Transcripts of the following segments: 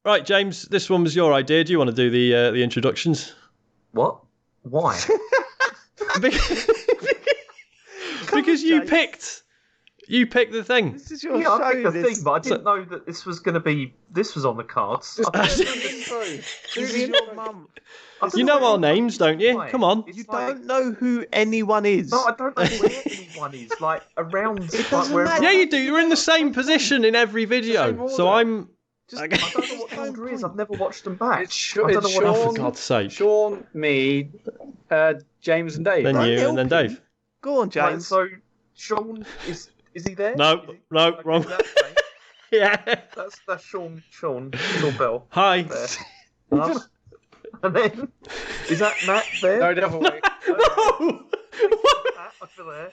Right, James, this one was your idea. Do you want to do the introductions? What? Why? Because you picked the thing. This is your Yeah, show. I picked the thing, but I didn't know that this was on the cards. This is your mum. You know our names, don't you? Come on. You don't know who anyone is. No, I don't know where anyone is. Like around. It doesn't matter. Yeah, you do. You're in the same position in every video. So I'm. Just, I don't know what the order is. I've never watched them back. It's I don't know what Oh, for God's sake. Sean, me, James, and Dave. Then right? you and then Dave. Go on, Right, James. so Sean is he there? No, Okay, wrong. okay. Yeah. That's Sean Bell. Hi. There. And then is that Matt there? No, definitely. No. Matt over there.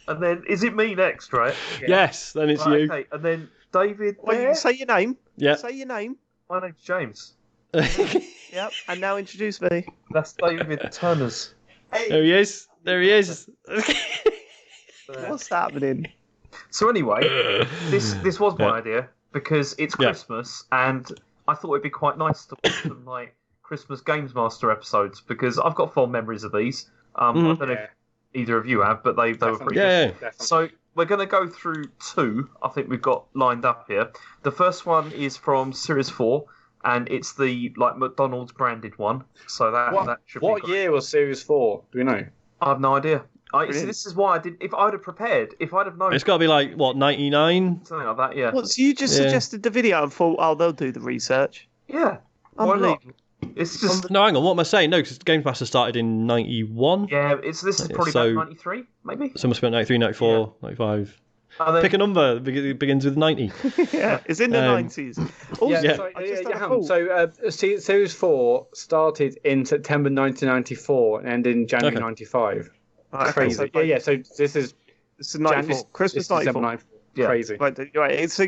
And then is it me next, right? Yes, then it's Right, you. okay, and then David. Wait, there? say your name. Yeah. Say your name. My name's James. Yep. And now introduce me. That's David Turner's. There he is. There he is. What's happening? So anyway, this was my idea because it's Yeah. Christmas and I thought it'd be quite nice to watch some like Christmas Games Master episodes because I've got fond memories of these. I don't know if either of you have, but they were pretty good. Yeah. So we're going to go through two. I think we've got lined up here. The first one is from Series 4, and it's the like McDonald's branded one. So that should be What great. year was Series 4? Do we know? I have no idea. See, this is why I did. If I'd have prepared, if I'd have known It's got to be like, what, 99? something like that, yeah, What? So you just suggested the video and thought, oh, they'll do the research. yeah. Why not? Unbelievable. It's just No, hang on. What am I saying? No, because Games Master started in 91. yeah. This is probably So- about 93, maybe. So it must have been 93, 94, 95. And then, Pick a number. It begins with 90. Yeah, it's in the 90s. Also, Yeah. Sorry, I just had a hang on. thought. So Series 4 started in September 1994 and ended in January Okay. 95. Right, okay, Crazy. so Yeah. So this is It's 94. Christmas this is 94. 94. Yeah. Crazy. Right. So,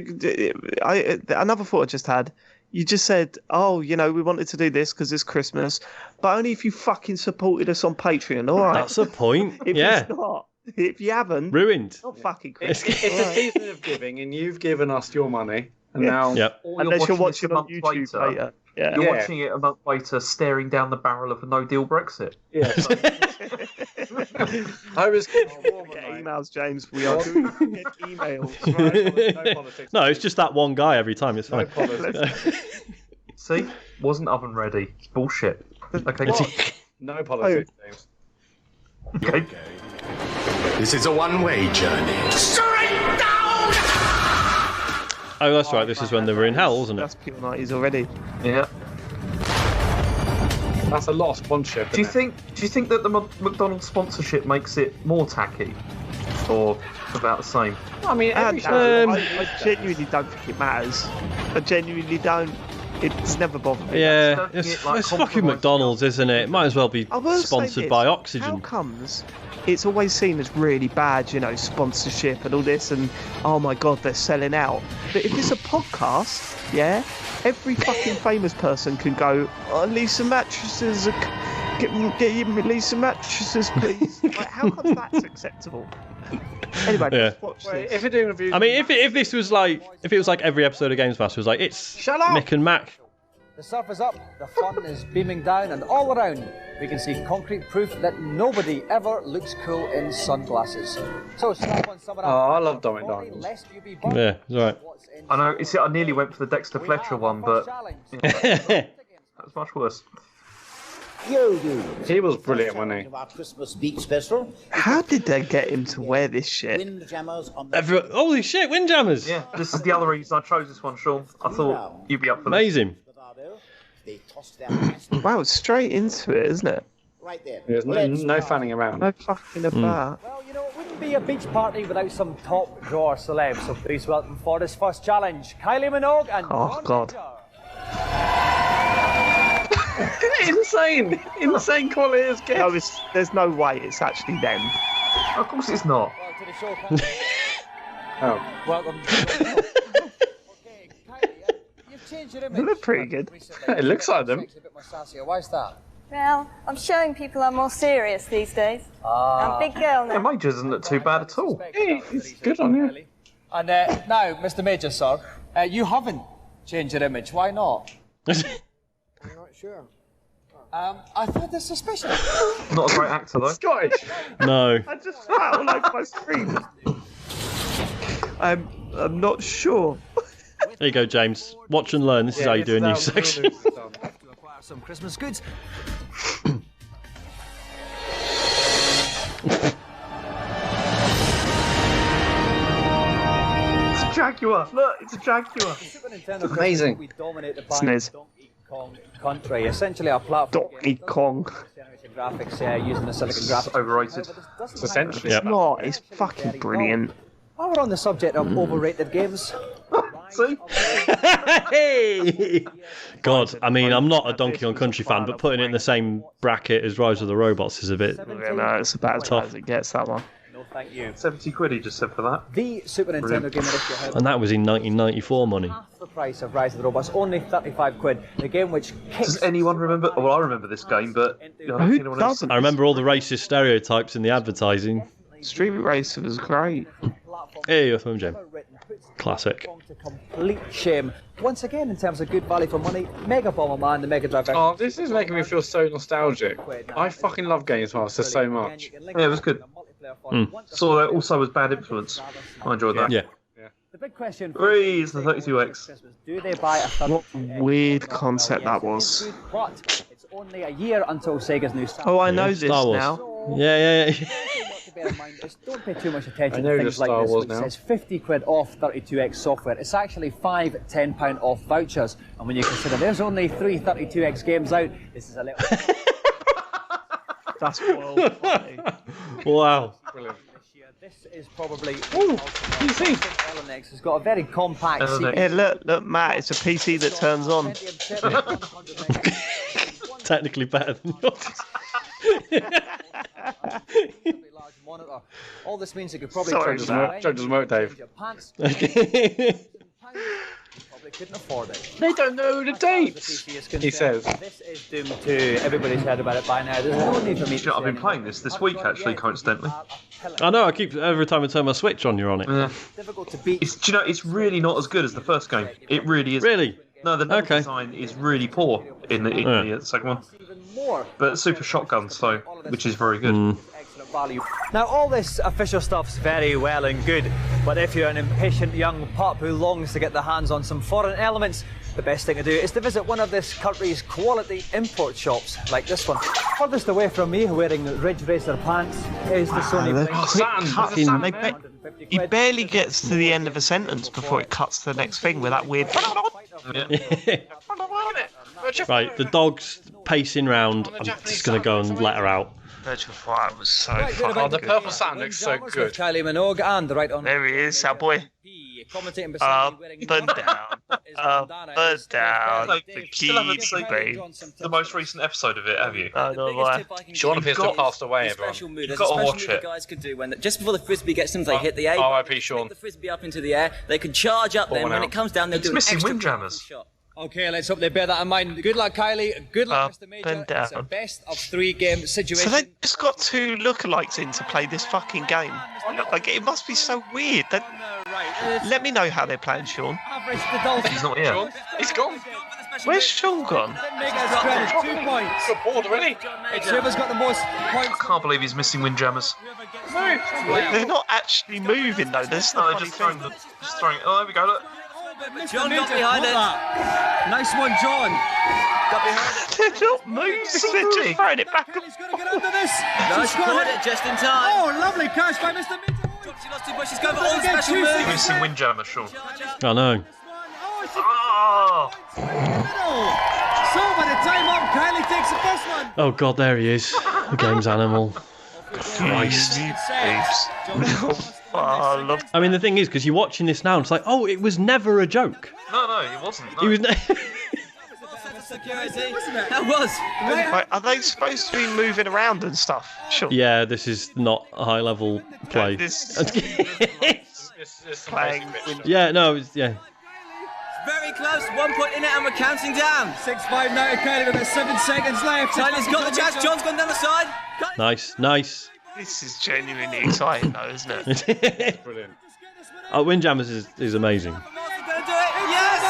another thought I just had. You just said, oh, we wanted to do this because it's Christmas, but only if you fucking supported us on Patreon, all right? That's the point. If Yeah. it's not, if you haven't, Ruined. not fucking It's Christmas. a All right. season of giving, and you've given us your money, and Yeah. now Yep. or Unless you're watching this a on month YouTube later. Yeah. You're Yeah. watching it a month later, staring down the barrel of a no-deal Brexit. yeah. I was Get emails, James. We are doing get emails. no politics. No, it's just that one guy every time. It's No fine. politics. See, wasn't oven ready. It's bullshit. Okay. No politics, James. Okay. This is a one-way journey. Straight down! Oh, that's right. This is when they were in hell, wasn't it? That's pure 90s already. Yeah. That's a lot of sponsorship. Do you think that the McDonald's sponsorship makes it more tacky, or about the same? I mean, every I genuinely don't think it matters. I genuinely don't. It's never bothered me. Yeah, Don't it's, get, like, it's fucking compromised McDonald's, isn't it? It might as well be I will say sponsored this, by How Oxygen. comes it's always seen as really bad, sponsorship and all this, and oh my god, they're selling out. But if it's a podcast, yeah, every fucking famous person can go, oh, leave some mattresses, get you leave some mattresses, please. Like, how come that's acceptable? Anyway, Yeah. let's watch Wait, this. if you're doing reviews, I mean, if this was like, if it was like every episode of Games Master was like, it's Shut up! Mick and Mac. The surf is up, the fun is beaming down, and all around we can see concrete proof that nobody ever looks cool in sunglasses. So strap on some of that. Oh, I love Dominic Daniels. lest you be burned. Yeah, it's alright. I know. You see, I nearly went for the Dexter We Fletcher have one, our but first challenge. that was much worse. He was brilliant, wasn't he? Our Christmas beach special. How did they get him to wear this shit? Windjammers on the Holy shit, Windjammers! Yeah, this is the other reason I chose this one, Sean. I thought you'd be up for this. Amazing. Bravado. They tossed their hands Wow, it's straight into it, isn't it? right there. There's no fanning around. No fucking about. Well, it wouldn't be a beach party without some top drawer celebs. So please welcome for this first challenge, Kylie Minogue and Oh, John God. Insane! Insane quality as No, guests. there's no way it's actually them. Of course, it's not. Well, to the show, Kylie. Oh. Welcome. Okay, Kylie, you've changed your image. They look pretty good. recently. It looks like them. A bit more sassier. Why is that? Well, I'm showing people I'm more serious these days. I'm a big girl Yeah, now. Major doesn't look too bad at all. Hey, it's good on you. And now, Mr. Major, sir, you haven't changed your image. Why not? I'm not sure. I thought this was special. Not a great actor though. Scottish. No. I just spat all over my screen. I'm not sure. There you go, James. Watch and learn. This is how you do a news section. To acquire some Christmas goods. It's a Jaguar. Look, it's a Jaguar. Super Nintendo Amazing. we dominated It's by nice. Donkey Kong Country, essentially a platform Donkey Kong. generation graphics using the Silicon It's graphics. overrated. It's essentially. Yeah. It's not. It's fucking brilliant. While we're on the subject of overrated games, See? Hey! God, I mean, I'm not a Donkey Kong Country fan, but putting it in the same bracket as Rise of the Robots is a bit... Yeah, no, it's about as bad as it gets, that one. no thank you. 70 quid he just said for that. The Super Nintendo game that had And that was in 1994 money. half the price of Rise of the Robots, only 35 quid. The game which kicks... Does anyone remember? Well, I remember this game, but I don't Who think anyone else. doesn't? I remember all the racist stereotypes in the advertising. Street Racer was great. Hey, you're from Jim. Classic. To complete shame. Once again, in terms of good value for money, Mega Bomberman, the Mega Drive version. Oh, this is making me feel so nostalgic. I fucking love Games Master so much. Yeah, it was good. So that also was Bad Influence. I enjoyed that. Yeah. The big question Three is the 32X. do they buy a What weird concept that was. But it's only a year until Sega's new Saturn. Oh, I know this Star Wars. now. Yeah. To bear in mind is don't pay too much attention I know to things the like Star this, Wars which now. says 50 quid off 32X software. It's actually 5 £10 off vouchers. And when you consider there's only 3 32X games out, this is a little... That's well funny. Wow. Brilliant. This is probably... PC. LNX has got a very compact LNX. Yeah, look, Matt, it's a PC that turns on. Technically better than yours. Monitor. All this means you could probably Sorry, change Matt. Joe doesn't work, Dave. your pants. Probably couldn't afford it. They don't know the dates. He says. This is doomed to everybody's heard about it by now. There's no need for me to I've been say playing anymore. this week, actually, coincidentally. I know, I keep... Every time I turn my Switch on, you're on it. Yeah. Difficult to beat. Do you know, it's really not as good as the first game. It really is. Really? No, the level Okay. design is really poor in the second one. Even more. But super shotgun, so which is very good. Excellent value. Now, all this official stuff's very well and good, but if you're an impatient young pup who longs to get their hands on some foreign elements, the best thing to do is to visit one of this country's quality import shops, like this one. Furthest away from me, wearing Ridge Racer pants, is the Sony the PlayStation. quick cutting. He barely gets to the end of a sentence before it cuts to the next thing with that weird... Right, the dog's pacing round. I'm just going to go and let her out. Virtual Fire was so Right, good fucking about the good. purple Saturn looks so With good. Kylie Minogue and the right on. There he is, that boy. Commentating beside me wearing Up and down, up and down. Like, The you still haven't key, seen babe. the most recent episode of it, have you? I don't know. Sean appears to have passed away, everyone. Special move. There's gotta a special watch move it. the guys could do when just before the frisbee gets them, they hit the A. R.I.P. Sean. Pick the frisbee up into the air. They can charge up. Then one when out. it comes down, they'll do an missing extra windjammers. shot. Okay, let's hope they bear that in mind. Good luck, Kylie. Good luck, Up Mr. Major. and down. It's a best of 3 game situation. So they just got 2 lookalikes in to play this fucking game. Like, it must be so weird. Let me know how they're playing, Sean. Average the Dolphins. He's not here. He's gone. Where's Sean gone? Make us credit 2 points. Got bored already. It's whoever's got the most points. Can't believe he's missing windjammers. They're not actually moving though. There's No, no they're just throwing the, Oh, there we go. Look. John got behind it. Nice one, John. Got behind it. They're not moving. They're just throwing it back. He's going to get under this. Nice, caught it just in time. Oh, lovely catch by Mr. Major. She lost 2 points. She's going for all the special moves. He's missing windjammers, Sean. I know. Oh, it's Oh! So by the time up, Kylie takes the first one. Oh, God, there he is. The game's animal. Christ. Oh, I love. I mean, the thing is, because you're watching this now, and it's like, oh, it was never a joke. No, it wasn't. No. He was. Security. That was. Like, are they supposed to be moving around and stuff? Sure. Yeah, this is not a high-level play. This It's playing. Yeah, no, yeah. Very close. 1 point in it, and we're counting down. 6-5 now to Kylie with about 7 seconds left. Tyler's got the jazz. John's gone down the side. Nice. This is genuinely exciting, though, isn't it? Brilliant. Windjammers is amazing. Gonna do it. Yes.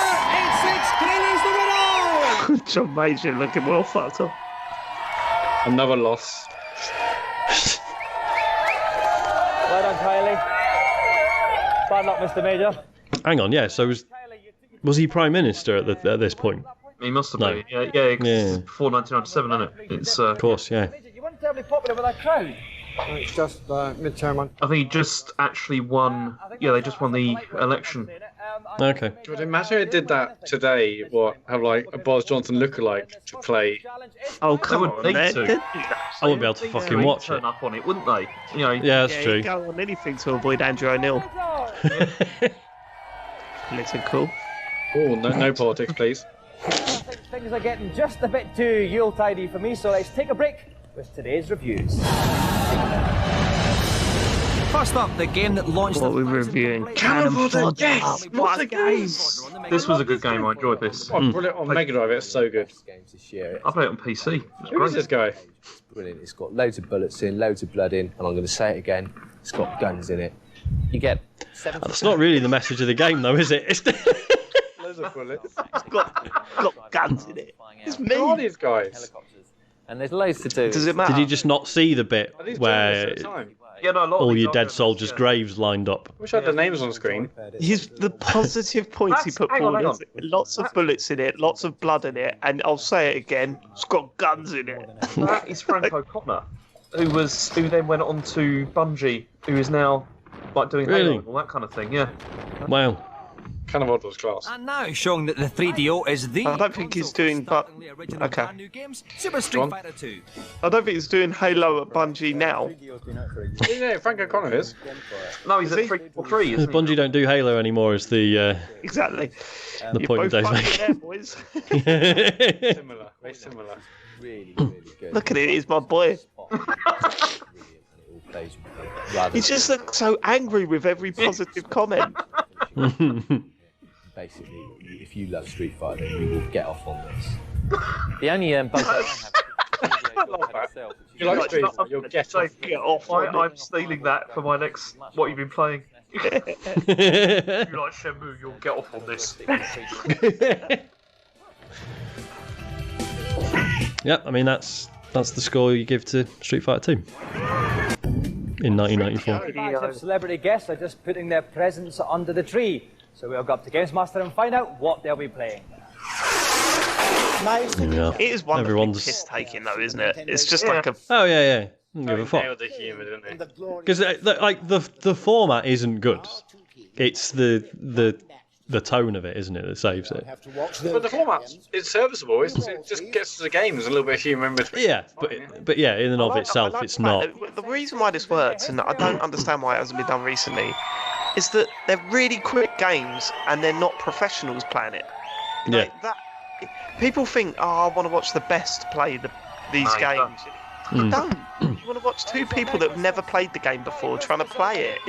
8-6, Kylie's the winner. John Major looking well fucked up. Another loss. Well done, Kylie. Bad luck, Mr. Major. Hang on, yeah. So was he Prime Minister at this point? He must have No. been. Yeah, it's before 1997, isn't it? It's Of course, yeah. You weren't terribly popular with that crowd. It's just midterm. I think he just actually won. Yeah, they just won the election. Okay. Would it matter if it did that today? Have like a Boris Johnson lookalike to play? Oh, They come wouldn't on, need man. to. I wouldn't be able to fucking watch it. Turn up on it, wouldn't they? You know. Yeah, that's Yeah, true. you go on anything to avoid Andrew O'Neill. Political. Oh, no politics, please. Things are getting just a bit too Yule-tidey for me, so let's take a break with today's reviews. First up, the game that launched... What we're reviewing. Cannon Fodder, yes! What a game! This was a good game. I enjoyed this. Oh, brilliant. On Mega Drive, it's so good. I played it on PC. Who is this guy? Brilliant. It's got loads of bullets in, loads of blood in, and I'm going to say it again, it's got guns in it. You get... That's not really the message of the game, though, is it? It's Loads of bullets. It's got guns in it. It's Who are me. these guys? And there's loads to do. Does it matter? Did you just not see the bit Are these where journalists at the time? Yeah, no, a lot of all these your are dead journalists, soldiers' yeah. graves lined up? Wish I had the names on screen. The positive points he put Hang on, forward hang is lots of bullets in it, lots of blood in it, and I'll say it again, it's got guns in it. That is Frank O'Connor, who then went on to Bungie, who is now like doing Really? Halo and all that kind of thing. Yeah. Wow. Kind of odd was class. And now showing that the 3DO is the I don't think he's doing, but okay. brand new games, Super Street Fighter 2. I don't think he's doing Halo at Bungie now. Yeah, Frank O'Connor is. No, he's at 343, isn't he? Bungie don't do Halo anymore as the Exactly. the You're point of both today's fucking there, making. boys. Similar, very similar. Really, really good. Look at it, he's my boy. He just looks so angry with every positive comment. Basically, if you love Street Fighter, you will get off on this. The only bug that I have... You like Street Fighter, you'll get off. Get off on I'm it. stealing that for my next. What you've been playing? You like Shenmue? You'll get off on this. Yeah, I mean that's the score you give to Street Fighter 2 in 1994. Bags of celebrity guests are just putting their presents under the tree. So we'll go up to Games Master and find out what they'll be playing. Yeah. It is wonderfully Everyone's- piss-taking though, isn't it? It's just like a... Oh yeah. Don't give a fuck. Nailed the humour, didn't they? Because like the format isn't good. It's the tone of it, isn't it, that saves it. But the format, it's serviceable. It just gets to the game. There's a little bit of humour in between. Yeah, but yeah, in and of I itself, like it's the not. fact that the reason why this works, and I don't understand why it hasn't been done recently, is that they're really quick games and they're not professionals playing it. Yeah. Like that, people think, oh, I want to watch the best play these No, you games. don't. You don't. You want to watch two people that have never played the game before trying to play it.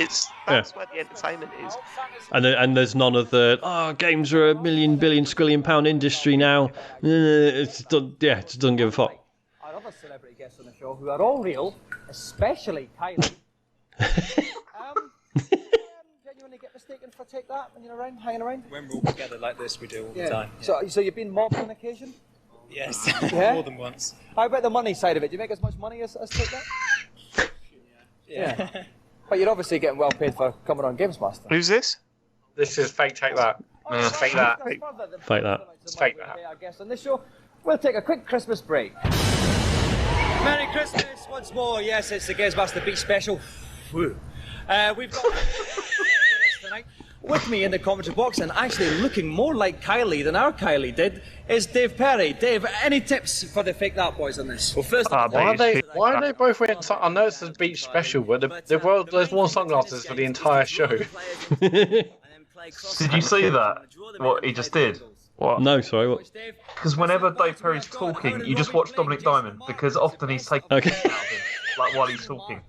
That's where the entertainment is. And there's none of the games are a million billion squillion pound industry now. It just doesn't give a fuck. Our other celebrity guests on the show who are all real, especially Kylie. Genuinely get mistaken for Take That when you're around, hanging around? When we're all together like this, we do all the time. So you've been mobbed on occasion? Yes, Yeah? more than once. How about the money side of it? Do you make as much money as Take That? Yeah. But you're obviously getting well paid for coming on Games Master. Who's this? This is fake. Take that. Fake that. Fake that. It's fake that. Our guests on this show. We'll take a quick Christmas break. Merry Christmas once more. Yes, it's the Games Master Beach special. Whew. We've got with us tonight. With me in the commentary box and actually looking more like Kylie than our Kylie did is Dave Perry. Dave, any tips for the Fake That boys on this? Well, first of all, Why are they both wearing? I know it's a beach special, but there's worn sunglasses for the entire show. Did you see that? What he just did? What? No, sorry. What? Because whenever Dave Perry's talking, you just watch Dominic Diamond because often he's taking Okay. out of him, like while he's talking.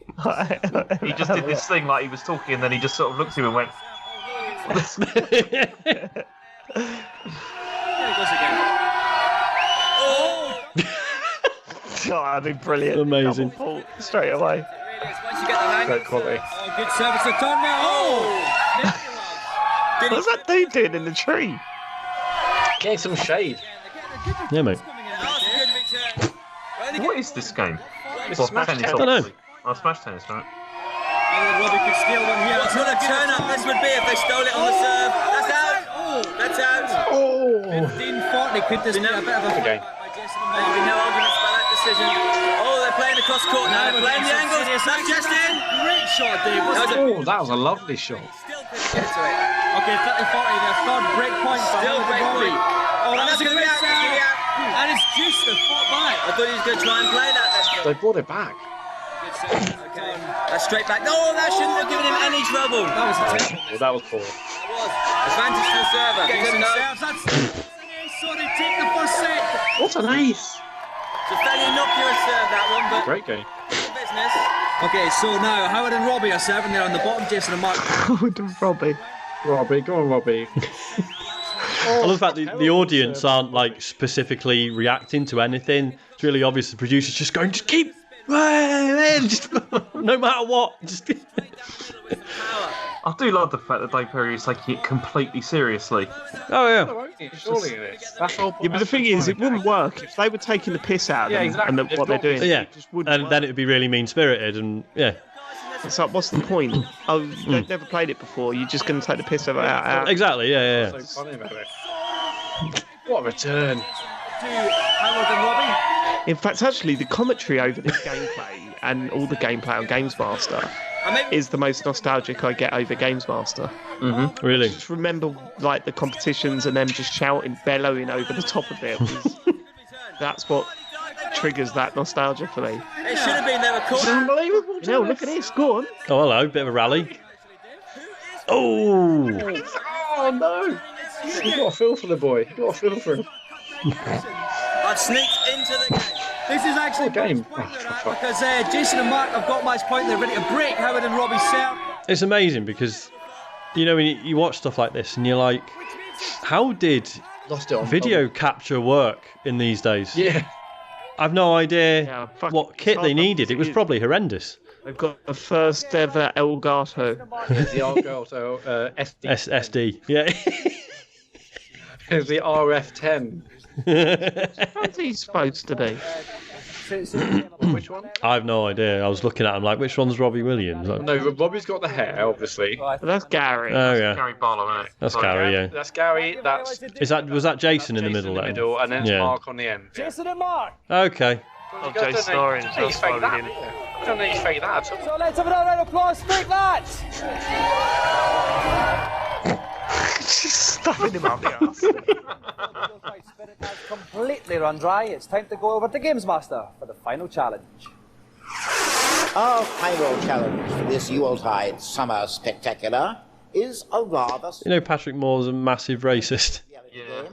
He just did this thing like he was talking, and then he just sort of looked at him and went. There he goes again. Oh! Oh, that'd be brilliant. Amazing. Double fault straight away. Once you get the hang Great quality. Oh, good service return now. Oh! What's that dude doing in the tree? Getting some shade. Yeah, mate. What is this game? It's Smash Tennis. I don't know. Oh, Smash Tennis, right? Robbie could steal one here. What sort of turn-up this would be if they stole it on the serve? That's out. That's out. 15-40 could this be a bit of a Okay. There'll be no arguments by that decision. Oh, they're playing across court now. They're playing the angles. That's just in. great shot, Dave. Oh, that was a lovely shot. Still couldn't get to it. Okay, 30-40, their third break point. Still break point. Oh, And that's a going to great be out. It's serve. going to be out. And it's just a foot back. I thought he was going to try and play that. They brought it back. Okay. That's straight back. No, that shouldn't have given him any trouble. That was a terrible. Well, that was poor. It was. Advantage to the server. Jason No. serves. That's so they take the first set. What an ace! It's a fairly innocuous serve, that one, but Great game. good business. Okay, so now Howard and Robbie are serving there on the bottom. Jason and Mark. Robbie. Robbie, go on, Robbie. I love that the audience aren't like specifically reacting to anything. It's really obvious the producer's just going, just keep, just, no matter what. Just. I do love the fact that Dave Perry is taking it completely seriously. Oh yeah. Surely it is. That's all. Yeah, but the thing is, it wouldn't work if they were taking the piss out of them exactly. and what they're doing. Yeah, It just wouldn't and work. then it would be really mean-spirited, and yeah. It's like, what's the point? Oh, they've never played it before. You're just going to take the piss out. Exactly, yeah. So funny about it. What a return. Howard and Robbie. In fact, actually, the commentary over this gameplay and all the gameplay on Games Master is the most nostalgic I get over Games Master. Mm-hmm. Really? Just remember, like, the competitions and them just shouting, bellowing over the top of it. That's what triggers that nostalgia for me. It should have been. They were caught. Unbelievable. No, look at this. Go on. Oh, hello, bit of a rally. Oh! Oh no! You've got a feel for the boy. You've got a feel for him. I've sneaked into the game. This is actually game. because Jason and Mark have got match point. They're ready to break. Howard and Robbie serve. It's amazing because, you know, when you watch stuff like this and you're like, how did Lost it on video capture work in these days? Yeah. I've no idea what kit they needed. It was probably horrendous. They've got the first ever Elgato. It's the Elgato SD. SD, yeah. It's the RF10. What's he supposed to be? Which one? I have no idea. I was looking at him like, which one's Robbie Williams? Like, No, Robbie's got the hair, obviously. But that's Gary. oh yeah, Gary Barlow, isn't it? that's So, Gary. Yeah. That's Gary. That's Was that Jason in the middle in the then? middle, and then it's Yeah. Mark on the end. Jason and Mark. Okay. Oh, Jason Orange. I don't need to fake that. I don't need to fake that at all. So let's have another round of applause. Break that. Just stuffing him up the arse. Spirit has completely run dry. It's time to go over to Games Master for the final challenge. Our final challenge for this Yuletide Summer Spectacular is a rather... You know, Patrick Moore's a massive racist.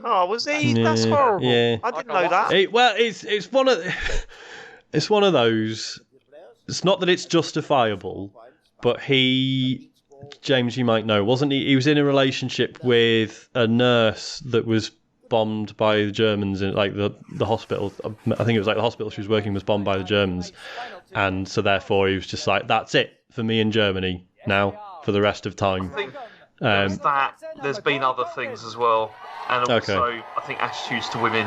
Oh, was he? That's Yeah, horrible. yeah. I didn't know that. It's one of it's one of those. It's not that it's justifiable, but James, you might know, wasn't he? He was in a relationship with a nurse that was bombed by the Germans in like the hospital. I think it was like the hospital she was working was bombed by the Germans, and so therefore he was just like, that's it for me in Germany now for the rest of time. I think there's that. There's been other things as well, and also I think attitudes to women.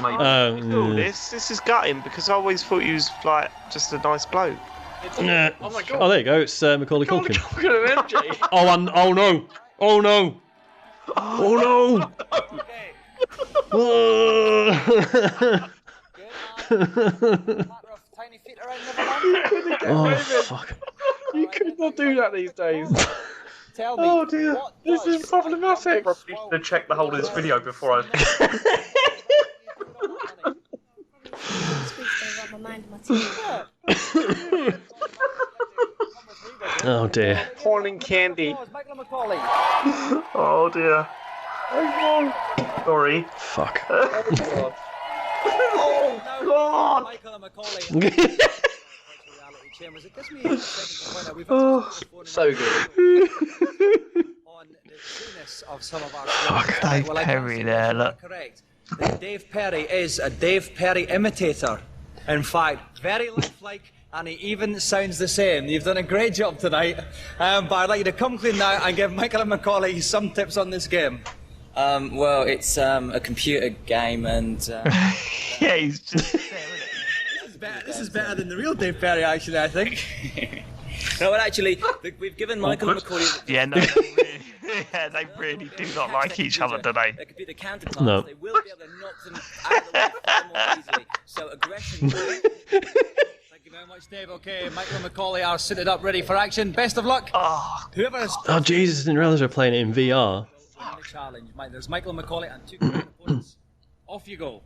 Maybe. All this is gutting because I always thought he was like just a nice bloke. Nah. Oh my god. Oh, there you go. It's Macaulay Culkin. Look at him, MJ. Oh no! Oh no! Oh no! Oh fuck! You could not do that these days. Tell me. Oh dear. This is problematic. Probably should have checked the whole of this video before I. Oh dear. Porn and candy. Oh dear. Sorry. Fuck. Oh God. Michael and Macaulay. Oh, so good. On the trueness of some of our Fuck. Dave Perry there, look. correct. That Dave Perry is a Dave Perry imitator. In fact, very lifelike, and he even sounds the same. You've done a great job tonight, but I'd like you to come clean now and give Michael and Macaulay some tips on this game. Well, it's a computer game, and yeah, he's just. This is better than the real Dave Perry, actually. I think. No, but actually, we've given Michael and Macaulay. Yeah, no, they really do not like each other, do they? Their computer counterparts. No. They will be able to knock them out of the way far more easily. So aggression. Thank you very much, Dave. Okay, Michael and Macaulay are suited up, ready for action. Best of luck. Whoever is. Oh Jesus! I didn't realise they're playing it in VR. The challenge. There's Michael and Macaulay and 2 opponents. Off you go.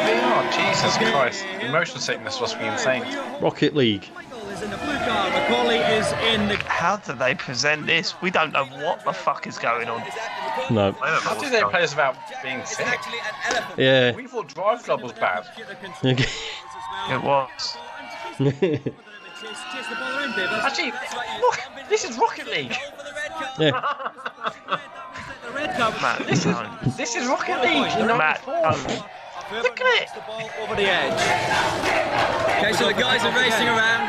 VR, Jesus Christ. The motion sickness must be insane. Rocket League. Michael is in the blue car. Macaulay is in the. How do they present this? We don't know what the fuck is going on. No. How do they play this without being sick? Yeah. We thought Drive Club was bad. It was. Actually, look, this is Rocket League. Yeah. Matt, This is Rocket League. You know, Matt, look at it. Over the edge. Okay, so the guys are racing around.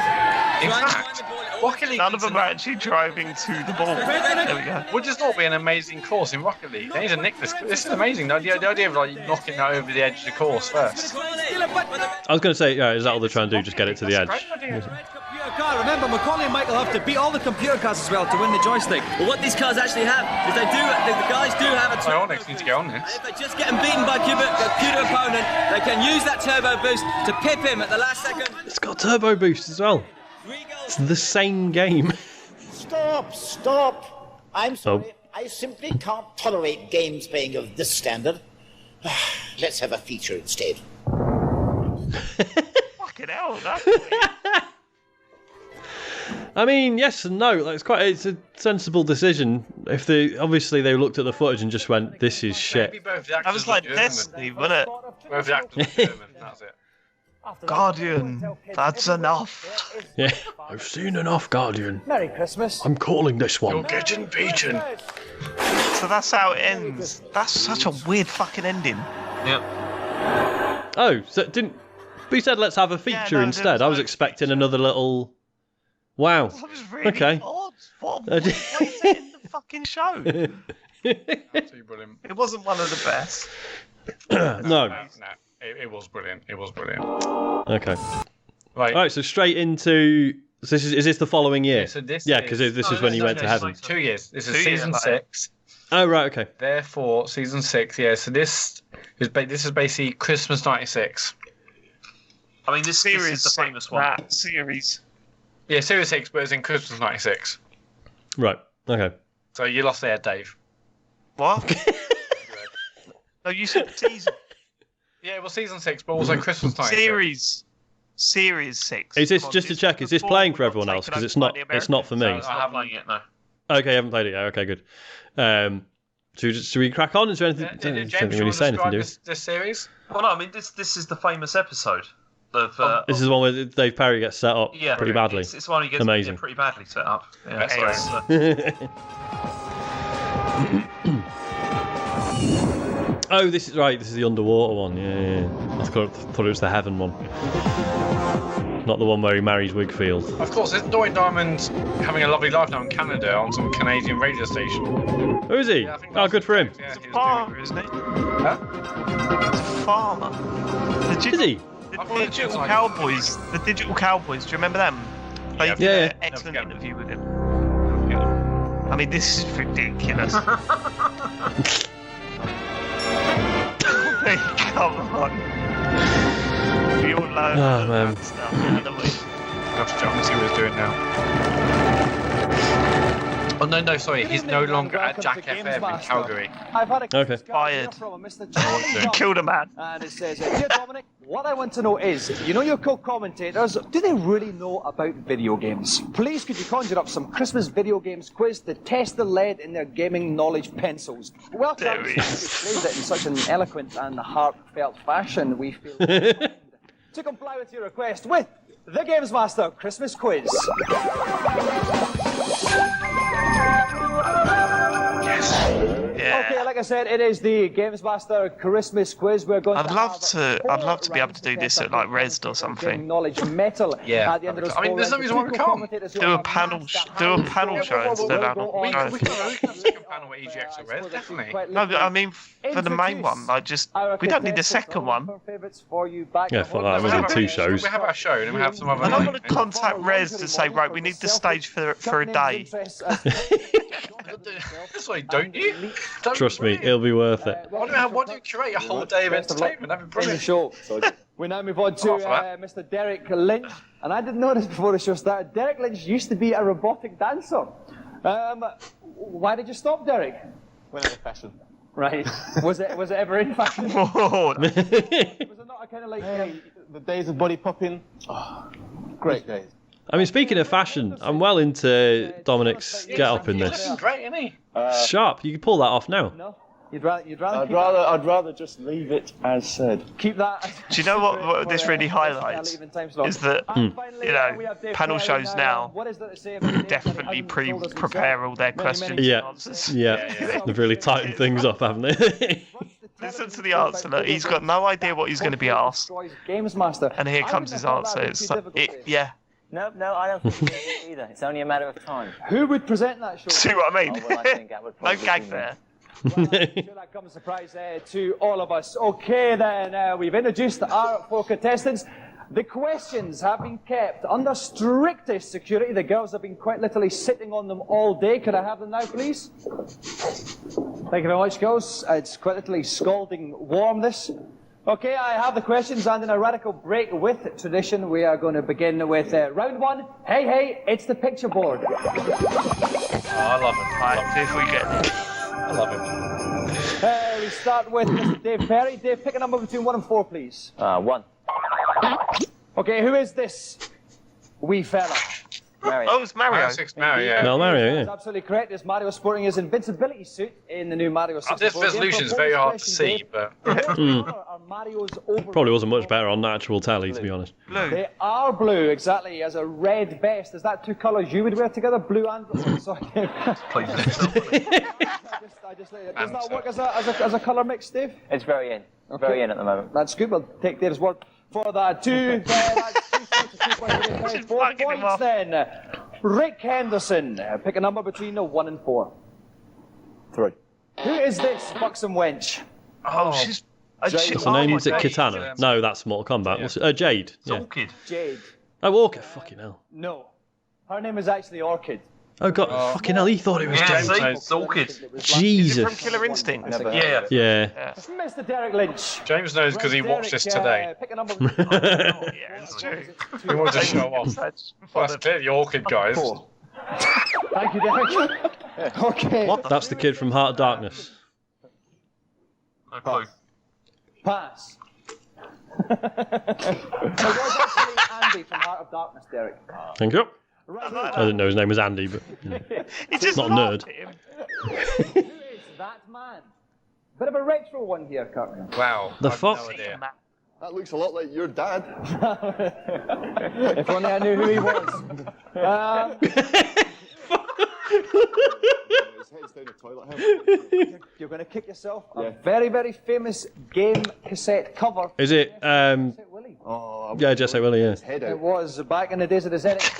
In fact, Rocket League. None of them are actually driving to the ball. There we go. Would just not be an amazing course in Rocket League. They need to nick this. This is amazing. The idea of like knocking that over the edge of the course first. I was going to say, yeah, is that all they're trying to do? Just get it to the edge. Car. Remember, Macaulay and Michael have to beat all the computer cars as well to win the joystick. Well, what these cars actually have is the guys do have a. Ionics need to get on this. If they just get them beaten by a computer opponent, they can use that turbo boost to pip him at the last second. It's got turbo boost as well. It's the same game. Stop! I'm sorry. I simply can't tolerate games playing of this standard. Let's have a feature instead. Fucking hell, that's I mean, yes and no. Like, it's a sensible decision. If obviously they looked at the footage and just went, "This is shit." I was like Destiny, wasn't it? Both the actors were German, that's it. Guardian, that's enough. Yeah, I've seen enough, Guardian. Merry Christmas. I'm calling this one. You're getting beaten. So that's how it ends. That's such a weird fucking ending. Yeah. Oh, so didn't we said let's have a feature instead? I was expecting another little. Wow. That was really Okay. odd. What is it in the fucking show? It wasn't one of the best. No. It was brilliant. It was brilliant. Okay. Right. All right. So straight into. So is this the following year? Yeah, so this because this is when you went to heaven. Like 2 years. This is 2 years, season 6. Oh right. Okay. Therefore, season 6. Yeah. So this is basically Christmas '96. I mean, this is the famous one. That series. Yeah, series 6, but it's in Christmas '96. Right. Okay. So you lost there, Dave. What? No, you said season. Yeah, well, season 6, but also Christmas '96. Series 6. Is this just to check? Is this playing for everyone else? Because it's not. It's not for me. I haven't played it, no. Okay, I haven't played it yet. Okay, good. Should we crack on? Is there anything? Did Something James really say anything, do we? this series? Well, no, I mean, this is the famous episode. Of, This is the one where Dave Perry gets set up pretty badly. It's one he gets Amazing. pretty badly set up. Yeah, Oh, this is right. This is the underwater one. Yeah. I thought it was the heaven one, not the one where he marries Wigfield. Of course, isn't Dwayne Diamond having a lovely life now in Canada on some Canadian radio station? Who is he? Yeah, I think Oh, good for him. Yeah, He's a farmer, isn't he? Huh? He's a farmer. Is he? The Digital Cowboys. The Digital Cowboys. Do you remember them? They did Yeah. an excellent interview with him. I mean, this is ridiculous. Come on. We all learn man. stuff, don't we? That's John, see what he's doing now. Oh, no, sorry. He's no longer at Jack FM in Calgary. I've had a Okay. Fired. from a Mr. He killed a man. And it says, Dear Dominic, what I want to know is, you know your co-commentators, do they really know about video games? Please could you conjure up some Christmas video games quiz to test the lead in their gaming knowledge pencils? Well, There he you is. phrased it in such an eloquent and heartfelt fashion, we feel inclined to comply with your request with the Games Master Christmas Quiz. Yeah. Okay, like I said, it is the Games Master Christmas quiz. We're going I'd love to be able to do this at like Rezzed or something. Knowledge metal. Yeah. At the end of those I mean, there's no reason why we can't. Do a panel show instead of We can have a second panel with EGX at Res, definitely. No, but I mean for the main one, we don't need a second one. Yeah, for that, we need 2 shows. We have our show, and then we have some other. And I'm going to contact Rez to say, right, we need the stage for a day. That's why don't you? Trust me, it'll be worth it. Why do you curate a whole day of entertainment? That'd be brilliant. Show. We now move on to Mr. Derek Lynch. And I didn't know this before the show started. Derek Lynch used to be a robotic dancer. Why did you stop, Derek? Went out of fashion. Right. Was it ever in fashion? Oh, Was it not a kind of like... The days of body popping, great days. I mean, speaking of fashion, I'm well into Dominic's get-up in this. He's great, isn't he? Sharp, you can pull that off now. No? You'd rather I'd rather just leave it as said. keep that... do you know what this really highlights? Is that, panel shows now definitely prepare all their questions and answers. Yeah. They've really tightened things up, haven't they? Listen to the answer. Look, he's got no idea what he's going to be asked. Games Master. And here comes his answer. It's like, No, I don't think it is either. It's only a matter of time. Who would present that show? See what I mean? Oh, well, I think that would No probably gag be me. there. Well, I'm sure that comes as a surprise to all of us. Okay, then, we've introduced our 4 contestants. The questions have been kept under strictest security. The girls have been quite literally sitting on them all day. Could I have them now, please? Thank you very much, girls. It's quite literally scalding warm, this. Okay, I have the questions, and in a radical break with tradition, we are going to begin with round 1. Hey, it's the picture board. Oh, I love it. Right, see if we get it. I love it. We start with Mr. Dave Perry. Dave, pick a number between 1 and 4, please. 1. Okay, who is this wee fella? Mario. Oh, it's Mario. Mario, yeah. No, Mario, That's absolutely correct. It's Mario sporting his invincibility suit in the new Mario 64 This resolution is very hard to see, but... Probably wasn't much better on natural tally, to be honest. Blue. They are blue, exactly, as a red vest. Is that 2 colours you would wear together, blue and... Sorry. Does that work as a colour mix, Dave? It's very in. Okay. Very in at the moment. That's good. We'll take Dave's word for that. 2 points. 4 points then. Rick Henderson. Pick a number between 1 and 4. 3. Who is this buxom wench? Oh, she's... What's her name? Is it Kitana? No, that's Mortal Kombat. What's Jade. Yeah. Orchid. Jade. Oh, Orchid. Fucking hell. No. Her name is actually Orchid. Oh, God. Fucking hell, he thought it was Jade. It's Orchid. Jesus. Is it from Killer Instinct? Yeah. Mr. Derek Lynch. James knows because he watched this today. Pick a number. Yeah, it's true. He wanted to show off. Well, that's clearly Orchid, guys. Thank you, Derek. Okay. That's the kid from Heart of Darkness. No clue. Pass. It was actually Andy from Heart of Darkness, Derek. Thank you. Right. I didn't know his name was Andy, but He just not a nerd. laughed at him. Who is that man? Bit of a retro one here, Kirk. Wow. The I've fuck? No idea. That looks a lot like your dad. If only I knew who he was. You're going to kick yourself. A very, very famous game cassette cover. Is it? Yeah, Jet Set Willie. Yeah. It was back in the days of the ZX.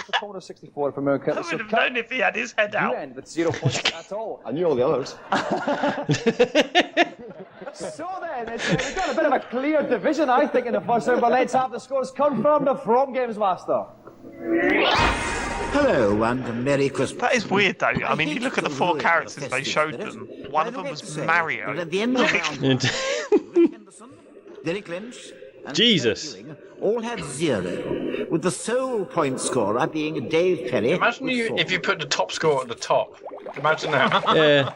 The Commodore 64 from America. I would have known if he had his head out. You end with 0 points at all. I knew all the others. So then, we've got a bit of a clear division, I think, in the first round, but let's have the scores confirmed from Games Master. Hello and Merry Christmas. That is weird, though. I mean, you look at the 4 characters they showed them. One of them was Mario. At the end of round one, Henderson, Derek Lynch, and Jesus. Ewing all had 0, with the sole point scorer being Dave Perry. Imagine if you put the top score at the top. Imagine that. Yeah.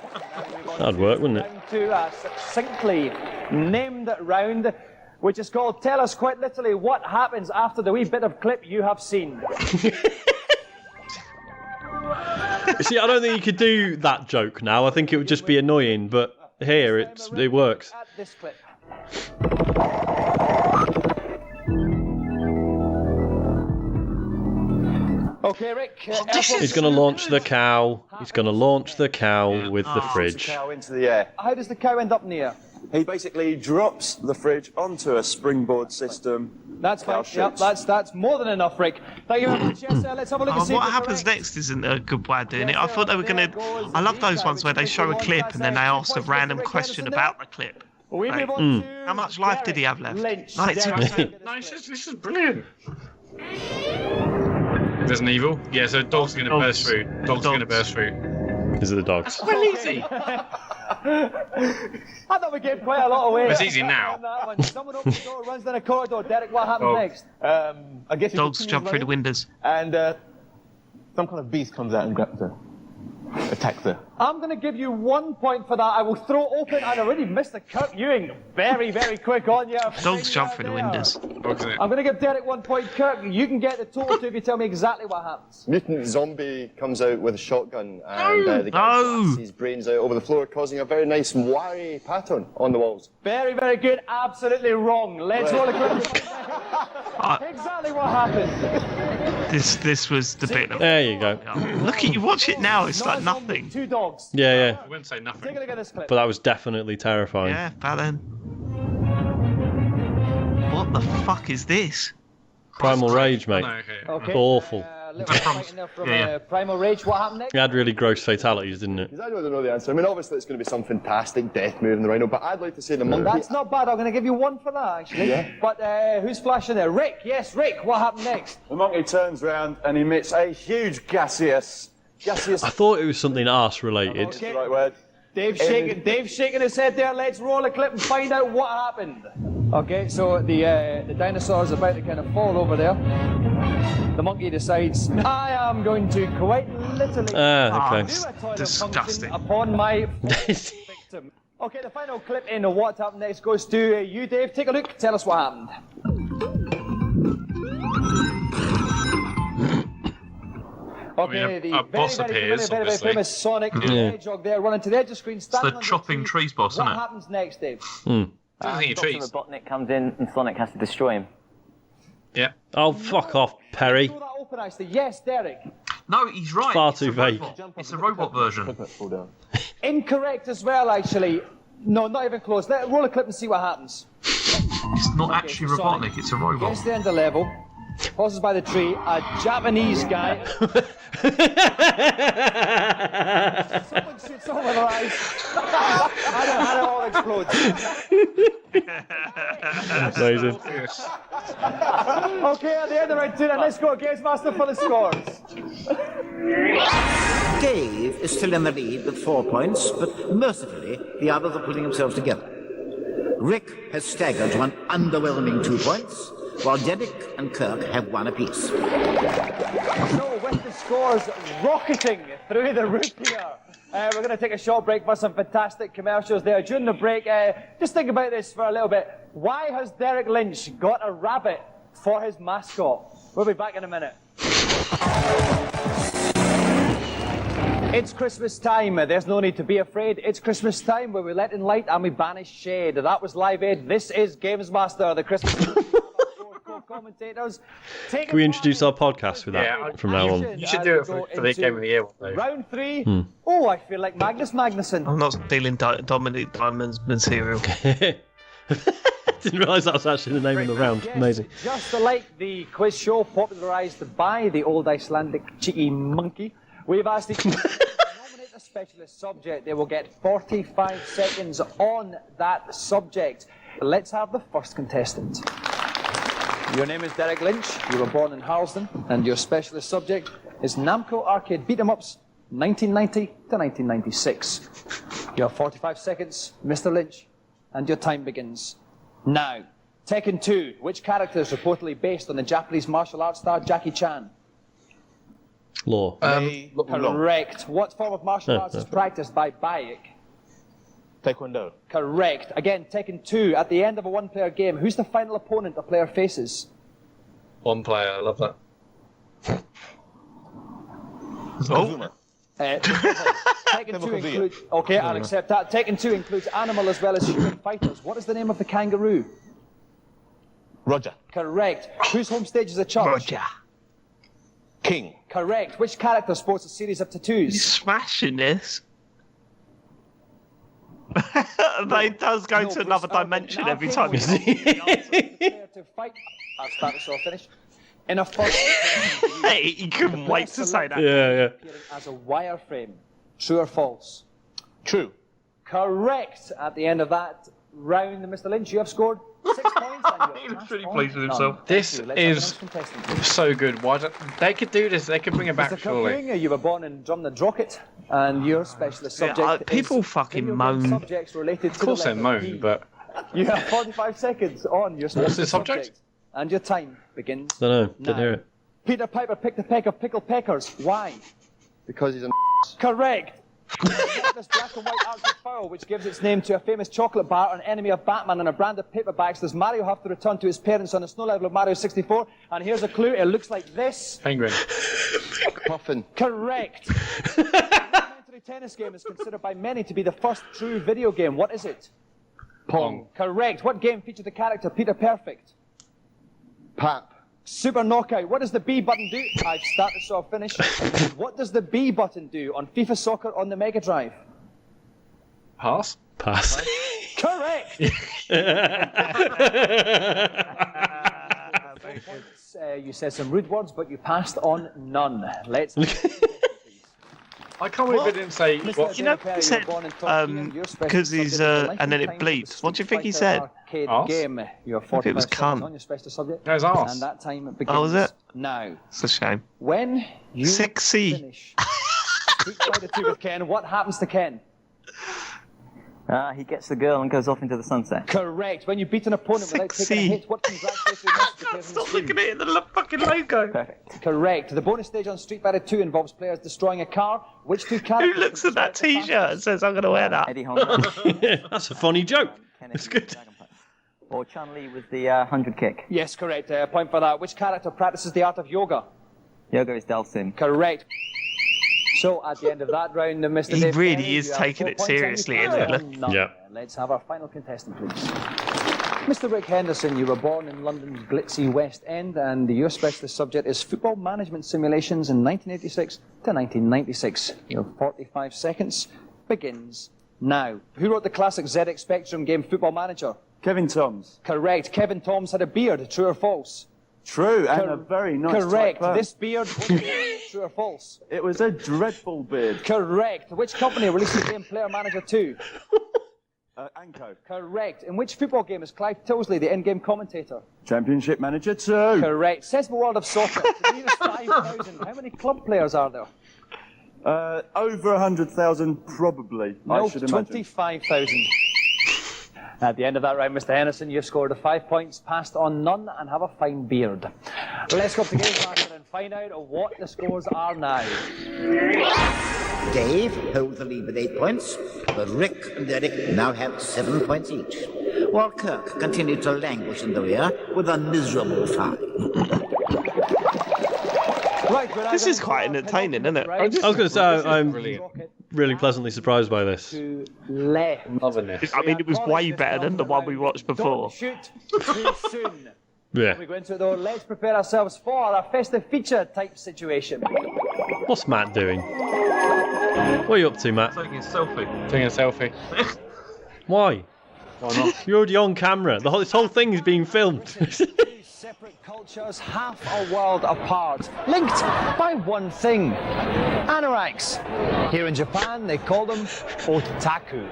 That'd work, wouldn't it? To a succinctly named round, which is called Tell Us Quite Literally What Happens After the Wee Bit of Clip You Have Seen. See, I don't think you could do that joke now. I think it would just be annoying, but here it works. At this clip. Okay, Rick. He's going to launch the cow. He's going to launch the cow with the fridge. Cow into the air. How does the cow end up in the air? He basically drops the fridge onto a springboard system. That's fine. Yep, that's more than enough, Rick. Thank you very much. Yes, let's have a look and see. What happens next isn't a good way of doing it. I thought they were going to... I love those ones where they show a clip and then they ask a random question about the clip. Like, how much life did he have left? 92. No, this is brilliant. There's an evil. Yeah, so dog's going to burst through. Dog's going to burst through. Is it the dogs? That's well easy. I thought we gave quite a lot away. It's easy now. Someone opens the door, runs down a corridor. Derek, what happens next? I guess dogs jump through the windows. And some kind of beast comes out and grabs her. Attacks her. I'm going to give you 1 point for that. I will throw open. I'd already missed the Kirk Ewing. Very, very quick on you. Dogs jump through the windows. I'm going to give Derek 1 point. Kirk, you can get the total two if you tell me exactly what happens. Mutant zombie comes out with a shotgun and the guy blasts his brains out over the floor, causing a very nice wiry pattern on the walls. Very, very good. Absolutely wrong. Let's roll a quick. Exactly what happened. This was the bit. There you go. Look at you. Watch it now. It's like nothing. 2 dogs. Yeah. I wouldn't say nothing. Take a look at this clip. But that was definitely terrifying. Yeah, but then. What the fuck is this? Primal Rage, mate. Okay. Awful. Primal Rage, what happened next? It had really gross fatalities, didn't it? Because I don't know the answer. I mean, obviously it's going to be some fantastic death move in the Rhino, but I'd like to say the monkey. That's not bad. I'm going to give you 1 for that, actually. Yeah. But who's flashing there? Rick. Yes, Rick. What happened next? The monkey turns around and emits a huge gaseous. I thought it was something arse related. Okay. Right word. Dave's shaking his head there. Let's roll a clip and find out what happened. Okay, so the dinosaur's about to kind of fall over there. The monkey decides, I am going to quite literally do a toilet disgusting. function upon my victim. Okay, the final clip in What Happened Next goes to you, Dave. Take a look. Tell us what happened. Okay, the very famous Sonic the Hedgehog there running to the edge of the screen. It's the chopping trees boss, isn't it? What happens next, Dave? Dr. Robotnik comes in and Sonic has to destroy him. Yeah. Oh, fuck off, Perry. Throw that open, actually. Yes, Derek. No, he's right. Far too vague. It's a robot version. Incorrect as well, actually. No, not even close. Roll a clip and see what happens. It's not actually Robotnik, it's a robot. Gets to the end of the level. Pauses by the tree. A Japanese guy. Someone shoots over their eyes. and it all explodes. Amazing. Okay, at the end of round 2, and let's go Games Master for the scores. Dave is still in the lead with 4 points, but mercifully, the others are pulling themselves together. Rick has staggered to an underwhelming 2 points, while Derek and Kirk have 1 apiece. So, with the scores rocketing through the roof here, we're going to take a short break for some fantastic commercials there. During the break, just think about this for a little bit. Why has Derek Lynch got a rabbit for his mascot? We'll be back in a minute. It's Christmas time. There's no need to be afraid. It's Christmas time where we let in light and we banish shade. That was Live Aid. This is Games Master, the Christmas commentators. Can we introduce our podcast with that from now on? You should do it for the Game of the Year one, though. Round 3. Oh, I feel like Magnus Magnusson. I'm not stealing Dominic Diamond's material. Didn't realise that was actually the name of the round. Yes, Amazing. Just like the quiz show popularised by the old Icelandic cheeky monkey, we've asked each to nominate a specialist subject. They will get 45 seconds on that subject. Let's have the first contestant. Your name is Derek Lynch. You were born in Harlesden, and your specialist subject is Namco Arcade Beat-em-Ups, 1990 to 1996. You have 45 seconds, Mr. Lynch, and your time begins now. Tekken 2. Which character is reportedly based on the Japanese martial arts star Jackie Chan? Law. Correct. What form of martial arts is practiced by Bayek? Taekwondo. Correct. Again, Tekken 2. At the end of a one-player game, who's the final opponent a player faces? One player, I love that. Tekken 2 includes... Okay, I'll accept that. Tekken 2 includes animal as well as human fighters. What is the name of the kangaroo? Roger. Correct. Whose home stage is a church? Roger. King. Correct. Which character sports a series of tattoos? He's smashing this. They does go to another dimension every time you see it. I'll start this off. Finish. In a first. Hey, you couldn't wait to say that. Yeah. As a wireframe. True or false? True. Correct. At the end of that round, Mr. Lynch, you have scored 6 points. He looks really pleased with himself. This is so good. Why don't they could do this? They could bring it back. Mr. Surely. Kirkwinger, you were born in Drumnadrocket, and your specialist subject people is fucking video game moan. subjects related to Of course the they letter P. moan, but You have 45 seconds on your specialist the subject? and your time begins. Don't know. Didn't now. hear it. Peter Piper picked a peck of pickled peckers. Why? Because he's an Correct. This black and white Arctic fowl, which gives its name to a famous chocolate bar, an enemy of Batman, and a brand of paperbacks, does Mario have to return to his parents on the snow level of Mario 64? And here's a clue, it looks like this. Penguin. muffin. Correct. The documentary tennis game is considered by many to be the first true video game. What is it? Pong. Correct. What game featured the character Peter Perfect? Pap. Super Knockout. What does the B button do? I've started, so I'll finish. What does the B button do on FIFA Soccer on the Mega Drive? Pass. Pass. Correct. You said some rude words, but you passed on none. Let's. I can't believe they didn't say. What? You know, he said because he's and then it bleeps. What do you think he said? Game. Your I think it was 45 seconds on cunt. your special subject. No, it's arse. And that time begins Oh, was it? now. It's a shame. When you Sexy. finish Street Fighter 2 with Ken, what happens to Ken? He gets the girl and goes off into the sunset. Correct. When you beat an opponent without taking a Sexy. hit, what congratulatory message appears on the Stop screen? looking at it, the fucking logo. Perfect. Correct. The bonus stage on Street Fighter 2 involves players destroying a car. Which two characters? Who looks at that T-shirt and says, "I'm going to wear that"? Eddie Honda. That's a funny joke. It's good. Or Chun-Li with the 100 kick. Yes, correct. Point for that. Which character practices the art of yoga? Yoga is Delsin. Correct. So at the end of that round, Mr. He Dave really Kennedy, is you have taking 4 it points and you seriously, passed isn't on he? none. Yeah. Let's have our final contestant, please. Mr. Rick Henderson, you were born in London's glitzy West End, and your specialist subject is football management simulations in 1986 to 1996. Your 45 seconds begins now. Who wrote the classic ZX Spectrum game Football Manager? Kevin Toms. Correct. Kevin Toms had a beard. True or false? True, and a very nice Correct. tight perm. This beard was true or false? It was a dreadful beard. Correct. Which company released the game Player Manager 2? Anko. Correct. In which football game is Clive Tilsley the in-game commentator? Championship Manager 2. Correct. Sensible World of Soccer. To the nearest 5,000. How many club players are there? Over 100,000, probably, No, I should imagine. 25,000. At the end of that round, Mr. Henderson, you've scored 5 points, passed on none, and have a fine beard. Let's go up to Games Master and find out what the scores are now. Dave holds the lead with 8 points, but Rick and Derek now have 7 points each, while Kirk continued to languish in the rear with a miserable 5. Right, This is quite entertaining, isn't it? I was going to say, I'm really pleasantly surprised by this. To left. Loving this. I mean, it was way better than the one we watched before. Don't shoot too soon. Yeah. We go into it though. Let's prepare ourselves for a festive feature type situation. What's Matt doing? What are you up to, Matt? Taking a selfie. Taking a selfie. Why? Why not? You're already on camera. This whole thing is being filmed. Separate cultures, half a world apart, linked by one thing: anoraks. Here in Japan, they call them otaku.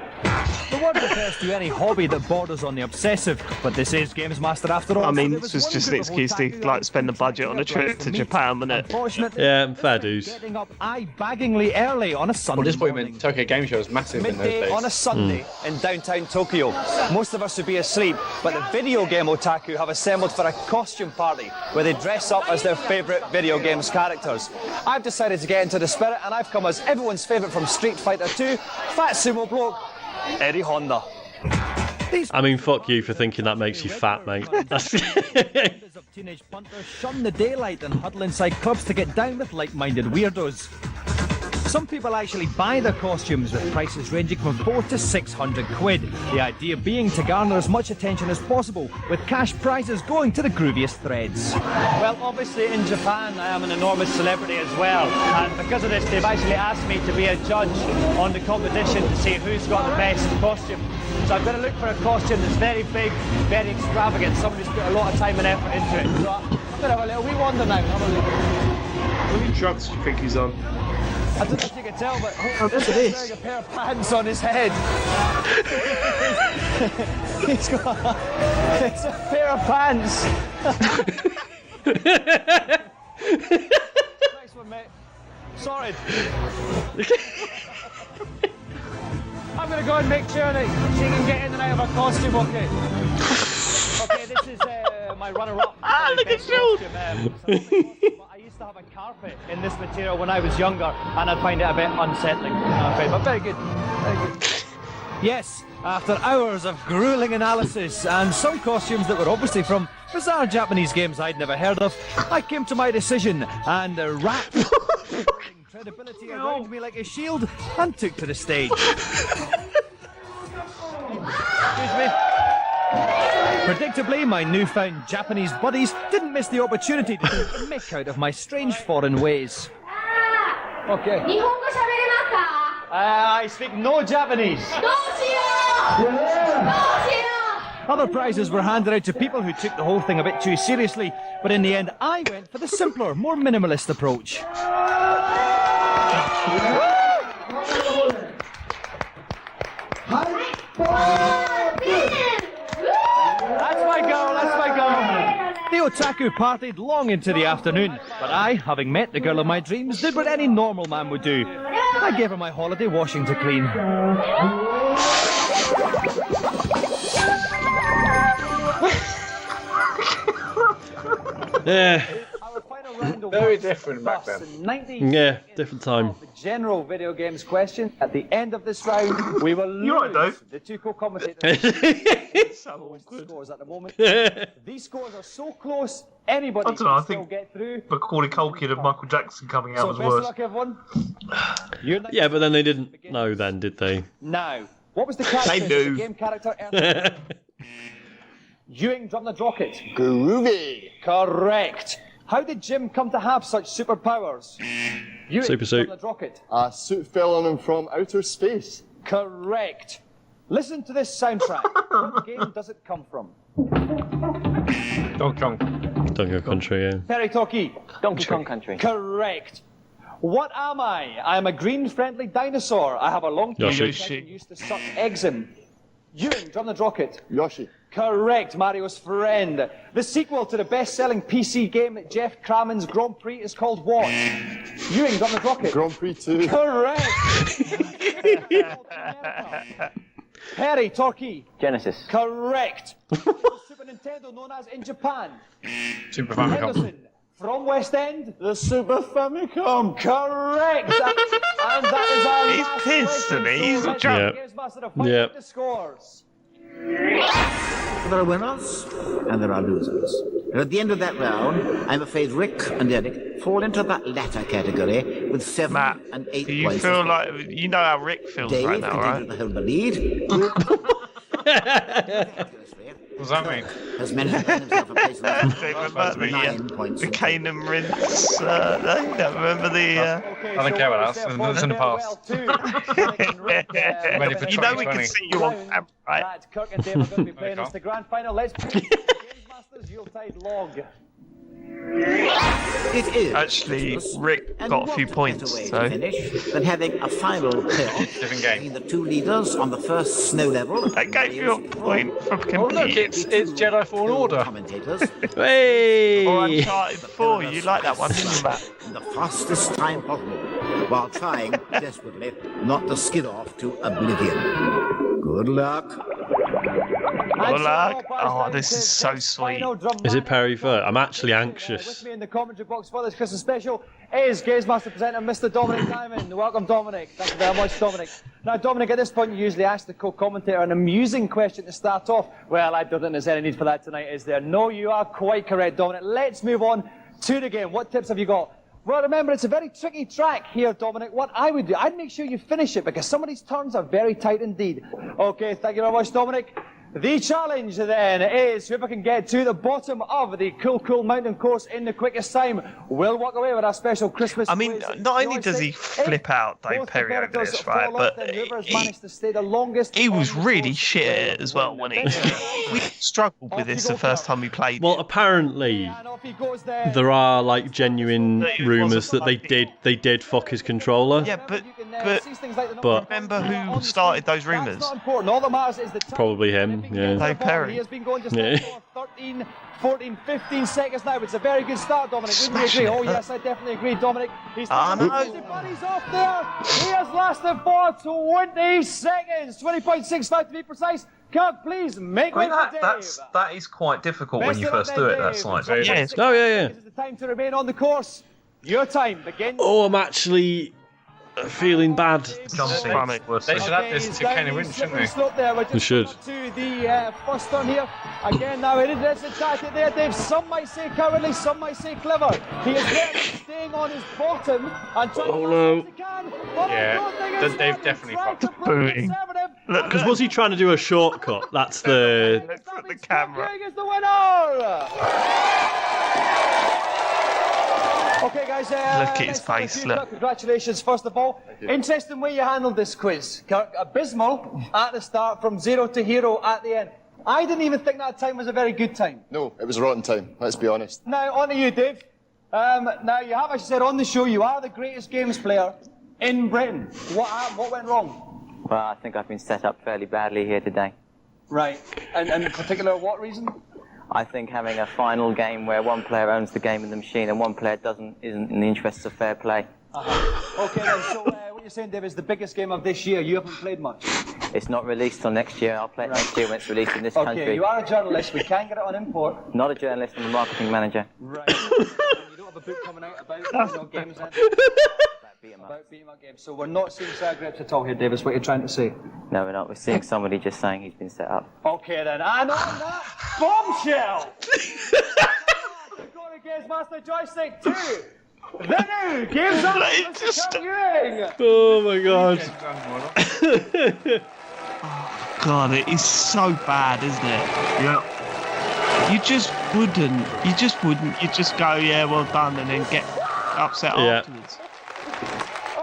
The word refers to any hobby that borders on the obsessive, but this is Games Master after all. I mean, so there this was was one just an group of excuse to otaku like spend the budget on a trip to Japan, wasn't it? Unfortunately, Yeah, fair dues. getting up eye-baggingly early on a Sunday Well, this point morning. meant Tokyo Game Show was massive in those Midday days. on a Sunday in downtown Tokyo. Most of us would be asleep, but the video game otaku have assembled for a costume party where they dress up as their favourite video games characters. I've decided to get into the spirit, and I've come as everyone's favourite from Street Fighter 2, Fat Sumo Bloke, Eddie Honda. I mean, fuck you for thinking that makes you fat, mate. That's... Of teenage punters shun the daylight and huddle inside clubs to get down with like-minded weirdos. Some people actually buy their costumes with prices ranging from 400 to 600 quid. The idea being to garner as much attention as possible, with cash prizes going to the grooviest threads. Well, obviously in Japan I am an enormous celebrity as well, and because of this they've actually asked me to be a judge on the competition to see who's got the best costume. So I'm going to look for a costume that's very big, very extravagant, someone who's put a lot of time and effort into it. So I'm going to have a little wee wander now. Have a look. What many drugs do you think he's on? I don't know if you can tell, but look at he's wearing a pair of pants on his head. He's got it's a pair of pants. Nice one, mate. Sorry. I'm going to go and make sure that she can get in and out of her costume, okay? Okay, this is my runner-up. Look at you! I used to have a carpet in this material when I was younger, and I find it a bit unsettling, I'm afraid, but very good. Very good. Yes, after hours of grueling analysis and some costumes that were obviously from bizarre Japanese games I'd never heard of, I came to my decision and wrapped credibility around me like a shield and took to the stage. Excuse me. Predictably, my newfound Japanese buddies didn't miss the opportunity to take the mick out of my strange foreign ways. Okay. I speak no Japanese. Other prizes were handed out to people who took the whole thing a bit too seriously, but in the end I went for the simpler, more minimalist approach. That's my goal, that's my goal. The otaku partied long into the afternoon, but I, having met the girl of my dreams, did what any normal man would do. I gave her my holiday washing to clean. Yeah. Very different back then. Yeah, different time. General video games question. At the end of this round, we will lose the two co-commentators. So scores at the moment. These scores are so close, anybody can still get through. Macaulay Culkin and Michael Jackson coming out So was best of worse. luck, everyone. Yeah, but then they didn't know then, did they? Now, what was the catchphrase of the game character? Ewing drum the rocket. Groovy. Correct. How did Jim come to have such superpowers? Ewing Super suit. drum the rocket. A suit fell on him from outer space. Correct. Listen to this soundtrack. What game does it come from? Donkey Kong. Donkey Kong Country, yeah. Perry Toki. Donkey Kong Country. Correct. What am I? I am a green friendly dinosaur. I have a long tail that I used to suck eggs in. Ewing, drum the rocket. Yoshi. Correct, Mario's friend. The sequel to the best-selling PC game Jeff Crammond's Grand Prix is called what? Ewing, drum the rocket. Grand Prix 2. Correct. Perry, Torquay. Genesis. Correct. Super Nintendo known as in Japan. Super Famicom. Henderson. From West End. The Super Famicom. Correct. And that is our He's last pissed, question. isn't he? He's So a let's drunk. get the Games Master to find Yep. out the scores. There are winners and there are losers. And at the end of that round, I'm afraid Rick and Eric fall into that latter category with 7 Matt, and 8 do you points. feel like you know how Rick feels Dave right now, right? continued to hold the lead. What does that mean? Has managed to earn himself a place in the Remember the, 9 points. the cane and rinse? Remember the? I don't care about that. It's in the past. Ready for You know we can 2020. see you on camera, right? That Kirk and Dave are going to be playing us the grand final. Let's play the Games Masters Yuletide log. It is Actually, Rick and got a what few better points, way so. to finish than having a final playoff Different game. between the two leaders on the first snow level. I gave you a point for Oh look, complete. it's Jedi Fallen Order. Commentators. Hey! Or Uncharted 4, you like that one, didn't you, Matt? In the fastest time possible, while trying desperately not to skid off to oblivion. Good luck. Good luck. Oh, this is so sweet. Is it Perry first? I'm actually With anxious. me in the commentary box for this Christmas special is Games Master presenter Mr. Dominic Diamond. Welcome, Dominic. Thank you very much, Dominic. Now, Dominic, at this point you usually ask the co-commentator an amusing question to start off. Well, I don't think there's any need for that tonight, is there? No, you are quite correct, Dominic. Let's move on to the game. What tips have you got Well, remember, it's a very tricky track here, Dominic. What I would do, I'd make sure you finish it, because some of these turns are very tight indeed. Okay, thank you very much, Dominic. The challenge, then, is whoever can get to the bottom of the Cool Mountain course in the quickest time will walk away with our special Christmas I mean, quiz. not only does he flip out Dave Perry over this, right, but he was really shit at it as well, wasn't he? We struggled with this the first time we played. Well, apparently there are like genuine rumours that they did fuck his controller. Yeah, but remember who started those rumours? Probably him. Yeah. Dave Perry. He has been going just for 13, 14, 15 seconds now. It's a very good start, Dominic. Wouldn't you agree? Oh, yes, I definitely agree, Dominic. He's buddies off there. He has lasted for 20 seconds. 20.65 to be precise. Kirk, please make way for Dave. That is quite difficult when you first do it, that slide. Yes. Oh, yeah. This is the time to remain on the course. Your time begins. Oh, I'm actually feeling bad. They should add this to Kenny Wynn, shouldn't they? They should. To the first turn here. Again, now it is a tactic there, Dave. Some might say cowardly, some might say clever. He is there staying on his bottom and trying to no. he can. Yeah, Dave definitely fucked. Booing. Because was he trying to do a shortcut? That's the... Look at the camera. Is the winner! Okay, guys. Look at his face. Look. Congratulations, first of all. Interesting way you handled this quiz. Kirk, abysmal at the start, from 0 to hero at the end. I didn't even think that time was a very good time. No, it was a rotten time, let's be honest. Now, on to you, Dave. Now, you have, as you said on the show, you are the greatest games player in Britain. What went wrong? Well, I think I've been set up fairly badly here today. Right. And in particular, what reason? I think having a final game where one player owns the game in the machine and one player doesn't isn't in the interests of fair play. Okay, then, so what you're saying, Dave, is the biggest game of this year. You haven't played much. It's not released till next year. I'll play it next year when it's released in this country. Okay, you are a journalist. We can get it on import. Not a journalist, I'm a marketing manager. Right. You don't have a book coming out about games about beat 'em up games. So we're not seeing Zagreb at all here, Dave, is what you're trying to say. No, we're not. We're seeing somebody just saying he's been set up. Okay, then. And on that bombshell! Going against Master Joystick 2. The new Games on Oh my god. Oh god, it is so bad, isn't it? Yeah. You just wouldn't. You just go, yeah, well done, and then get upset afterwards.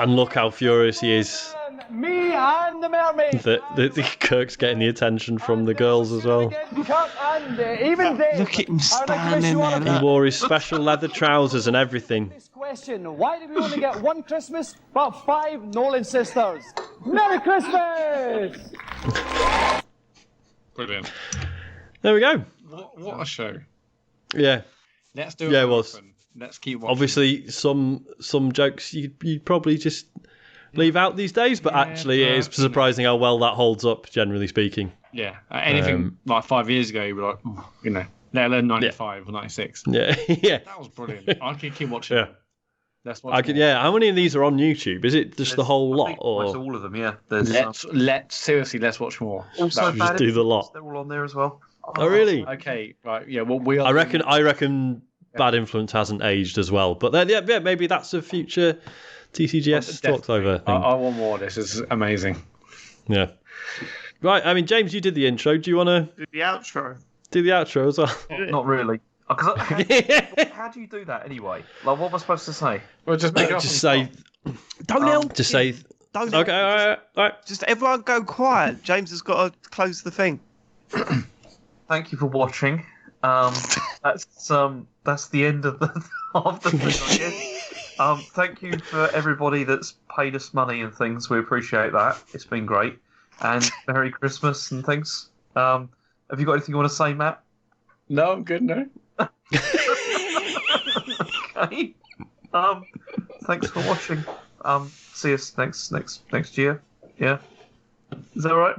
And look how furious he is. Me and the mermaid. The Kirk's getting the attention from the girls as well. Even Dave. Look at him standing there. He wore his special leather trousers and everything. This question: why did we only get one Christmas but 5 Nolan sisters? Merry Christmas! Brilliant. There we go. What a show. Yeah. Let's do it. Yeah, it was. Let's keep watching. Obviously, some jokes you'd probably just leave out these days, but actually it is surprising how well that holds up, generally speaking. Yeah, anything like 5 years ago, you'd be like, let alone 95 or 96. Yeah, yeah. That was brilliant. I could keep watching. Yeah. Let's watch more. Yeah. How many of these are on YouTube? Is it just the whole lot, or almost all of them? Yeah. Let's watch more. Also, just do the lot. They're all on there as well. Oh, really? Okay, right. Yeah. Well, we are. I reckon Bad Influence hasn't aged as well, but then, yeah, maybe that's a future TCGS Talks Over thing. I want more. This is amazing. Yeah. Right. I mean, James, you did the intro. Do you want to do the outro? Do the outro as well? Not really. How do you do that anyway? Like, what am I supposed to say? Well, just make it up. Just say. Don't help. Just say. Don't. Okay. All right. Just everyone go quiet. James has got to close the thing. Thank you for watching. That's the end of the thing, I guess. Thank you for everybody that's paid us money and things. We appreciate that. It's been great. And Merry Christmas and things. Have you got anything you want to say, Matt? No, I'm good. No. Okay. Thanks for watching. See us next year. Yeah. Is that right?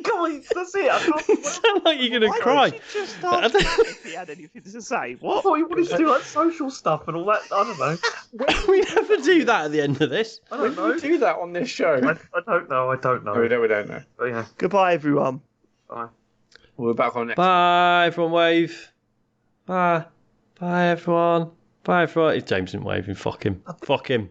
Come on, that's it. I can't... You sound like you're gonna cry. Just if he had anything to say. What? I thought you wanted to do like social stuff and all that. I don't know. We never do that at the end of this. I don't know. We do that on this show. I don't know. We don't know. But yeah. Goodbye, everyone. Bye. We're back on next. Bye, everyone. Wave. Bye. Bye, everyone. Bye. Bye, everybody. James isn't waving. Fuck him. Fuck him.